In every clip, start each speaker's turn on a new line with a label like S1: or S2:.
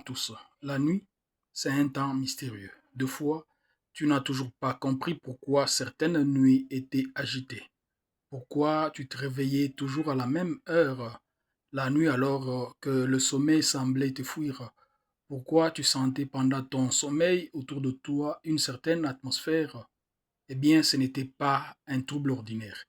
S1: tous. La nuit, c'est un temps mystérieux. Deux fois, tu n'as toujours pas compris pourquoi certaines nuits étaient agitées. Pourquoi tu te réveillais toujours à la même heure la nuit alors que le sommeil semblait te fuir. Pourquoi tu sentais pendant ton sommeil autour de toi une certaine atmosphère. Eh bien, ce n'était pas un trouble ordinaire.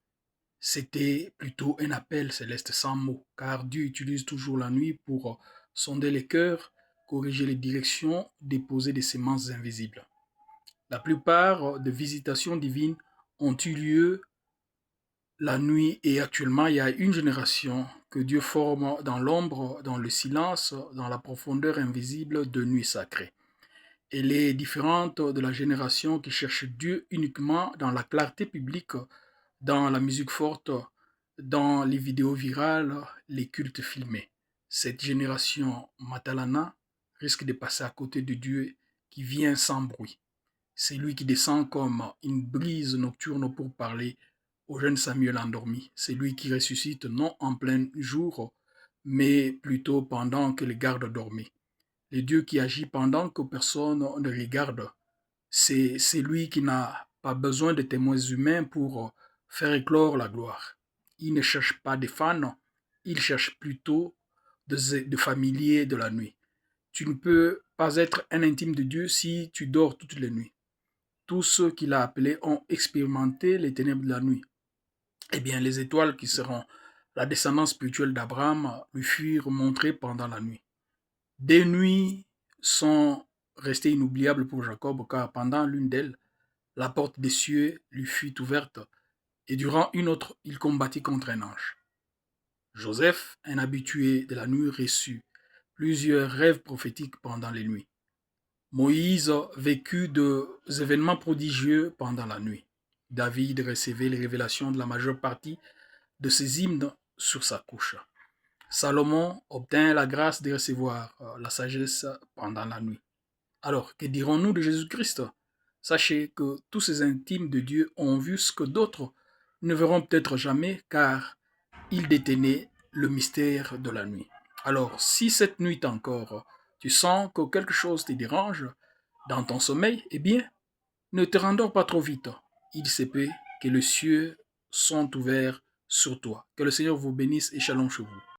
S1: C'était plutôt un appel céleste sans mots, car Dieu utilise toujours la nuit pour sonder les cœurs, corriger les directions, déposer des semences invisibles. La plupart des visitations divines ont eu lieu la nuit et actuellement il y a une génération que Dieu forme dans l'ombre, dans le silence, dans la profondeur invisible de nuit sacrée. Elle est différente de la génération qui cherche Dieu uniquement dans la clarté publique, dans la musique forte, dans les vidéos virales, les cultes filmés. Cette génération Matalana risque de passer à côté de Dieu qui vient sans bruit. C'est lui qui descend comme une brise nocturne pour parler au jeune Samuel endormi. C'est lui qui ressuscite non en plein jour, mais plutôt pendant que les gardes dormaient. Le Dieu qui agit pendant que personne ne regarde. C'est lui qui n'a pas besoin de témoins humains pour faire éclore la gloire. Il ne cherche pas des fans, il cherche plutôt de familiers de la nuit. Tu ne peux pas être un intime de Dieu si tu dors toutes les nuits. Tous ceux qu'il a appelés ont expérimenté les ténèbres de la nuit. Eh bien, les étoiles qui seront la descendance spirituelle d'Abraham lui furent montrées pendant la nuit. Des nuits sont restées inoubliables pour Jacob, car pendant l'une d'elles, la porte des cieux lui fut ouverte, et durant une autre, il combattit contre un ange. Joseph, un habitué de la nuit, reçut plusieurs rêves prophétiques pendant les nuits. Moïse vécut des événements prodigieux pendant la nuit. David recevait les révélations de la majeure partie de ses hymnes sur sa couche. Salomon obtint la grâce de recevoir la sagesse pendant la nuit. Alors, que dirons-nous de Jésus-Christ? Sachez que tous ces intimes de Dieu ont vu ce que d'autres ne verront peut-être jamais, car il détenait le mystère de la nuit. Alors, si cette nuit encore, tu sens que quelque chose te dérange dans ton sommeil, eh bien, ne te rendors pas trop vite. Il se peut que les cieux sont ouverts sur toi. Que le Seigneur vous bénisse et shalom chez vous.